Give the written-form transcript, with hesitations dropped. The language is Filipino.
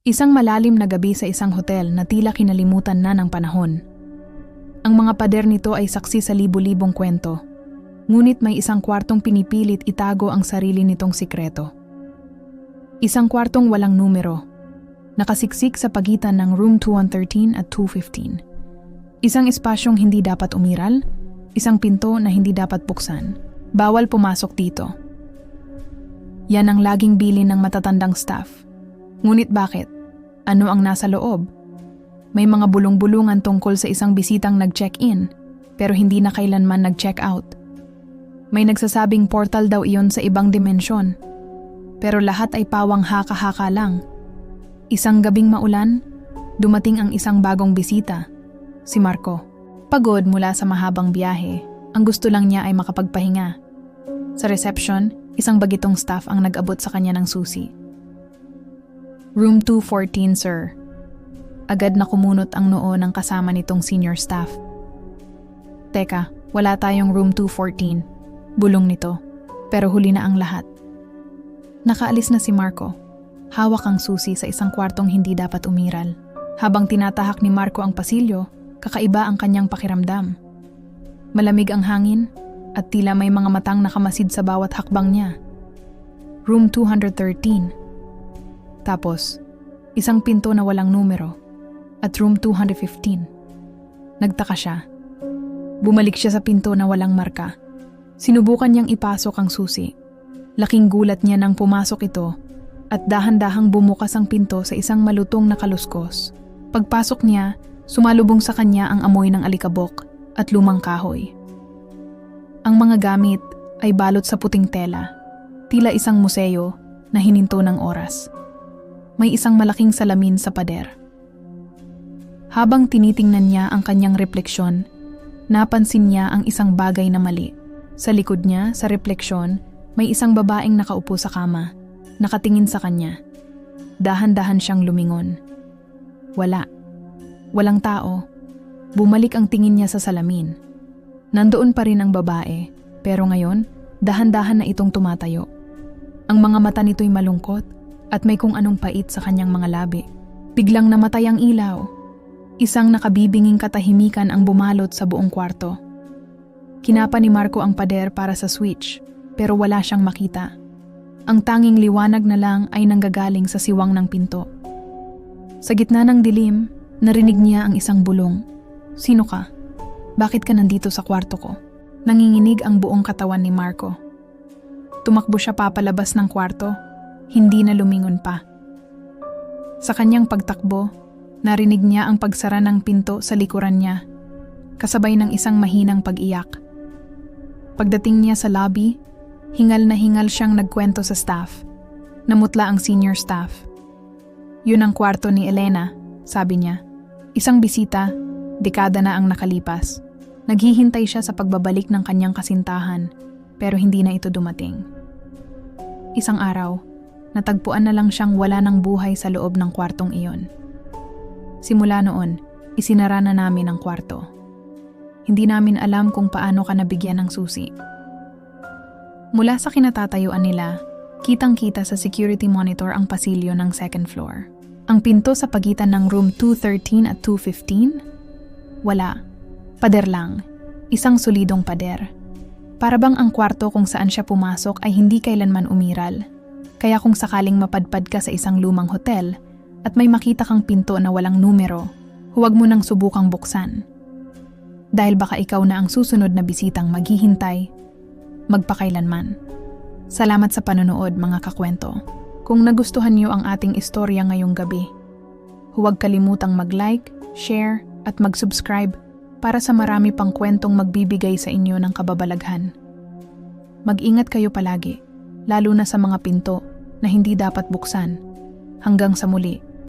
Isang malalim na gabi sa isang hotel na tila kinalimutan na ng panahon. Ang mga pader nito ay saksi sa libu-libong kwento. Ngunit may isang kwartong pinipilit itago ang sarili nitong sikreto. Isang kwartong walang numero, nakasiksik sa pagitan ng room 2113 at 215. Isang espasyong hindi dapat umiral, isang pinto na hindi dapat buksan. Bawal pumasok dito. Yan ang laging bilin ng matatandang staff. Ngunit bakit? Ano ang nasa loob? May mga bulong-bulungan tungkol sa isang bisitang nag-check-in, pero hindi na kailanman nag-check-out. May nagsasabing portal daw iyon sa ibang dimensyon, pero lahat ay pawang haka-haka lang. Isang gabing maulan, dumating ang isang bagong bisita, si Marco. Pagod mula sa mahabang biyahe, ang gusto lang niya ay makapagpahinga. Sa reception, isang bagitong staff ang nag-abot sa kanya ng susi. Room 214, sir. Agad na kumunot ang noo ng kasama nitong senior staff. Teka, wala tayong room 214. Bulong nito, pero huli na ang lahat. Nakaalis na si Marco. Hawak ang susi sa isang kwartong hindi dapat umiral. Habang tinatahak ni Marco ang pasilyo, kakaiba ang kanyang pakiramdam. Malamig ang hangin at tila may mga matang nakamasid sa bawat hakbang niya. Room 213. Tapos, isang pinto na walang numero at room 215. Nagtaka siya. Bumalik siya sa pinto na walang marka. Sinubukan niyang ipasok ang susi. Laking gulat niya nang pumasok ito at dahan-dahang bumukas ang pinto sa isang malutong na kaluskos. Pagpasok niya, sumalubong sa kanya ang amoy ng alikabok at lumang kahoy. Ang mga gamit ay balot sa puting tela, tila isang museo na hininto ng oras. May isang malaking salamin sa pader. Habang tinitingnan niya ang kanyang refleksyon, napansin niya ang isang bagay na mali. Sa likod niya, sa refleksyon, may isang babaeng nakaupo sa kama, nakatingin sa kanya. Dahan-dahan siyang lumingon. Wala. Walang tao. Bumalik ang tingin niya sa salamin. Nandoon pa rin ang babae, pero ngayon, dahan-dahan na itong tumatayo. Ang mga mata nito'y malungkot at may kung anong pait sa kanyang mga labi. Biglang namatay ang ilaw. Isang nakabibinging katahimikan ang bumalot sa buong kwarto. Kinapa ni Marco ang pader para sa switch, pero wala siyang makita. Ang tanging liwanag na lang ay nanggagaling sa siwang ng pinto. Sa gitna ng dilim, narinig niya ang isang bulong. Sino ka? Bakit ka nandito sa kwarto ko? Nanginginig ang buong katawan ni Marco. Tumakbo siya papalabas ng kwarto, hindi na lumingon pa. Sa kanyang pagtakbo, narinig niya ang pagsara ng pinto sa likuran niya, kasabay ng isang mahinang pag-iyak. Pagdating niya sa lobby, hingal na hingal siyang nagkwento sa staff. Namutla ang senior staff. Yun ang kwarto ni Elena, sabi niya. Isang bisita, dekada na ang nakalipas. Naghihintay siya sa pagbabalik ng kanyang kasintahan, pero hindi na ito dumating. Isang araw, natagpuan na lang siyang wala ng buhay sa loob ng kwartong iyon. Simula noon, isinara na namin ang kwarto. Hindi namin alam kung paano ka nabigyan ng susi. Mula sa kinatatayuan nila, kitang-kita sa security monitor ang pasilyo ng second floor. Ang pinto sa pagitan ng room 213 at 215? Wala. Pader lang. Isang solidong pader. Para bang ang kwarto kung saan siya pumasok ay hindi kailanman umiral. Kaya kung sakaling mapadpad ka sa isang lumang hotel at may makita kang pinto na walang numero, huwag mo nang subukang buksan. Dahil baka ikaw na ang susunod na bisitang maghihintay, magpakailanman. Salamat sa panonood mga kakwento. Kung nagustuhan niyo ang ating istorya ngayong gabi, huwag kalimutang mag-like, share at mag-subscribe para sa marami pang kwentong magbibigay sa inyo ng kababalaghan. Mag-ingat kayo palagi, lalo na sa mga pinto na hindi dapat buksan. Hanggang sa muli.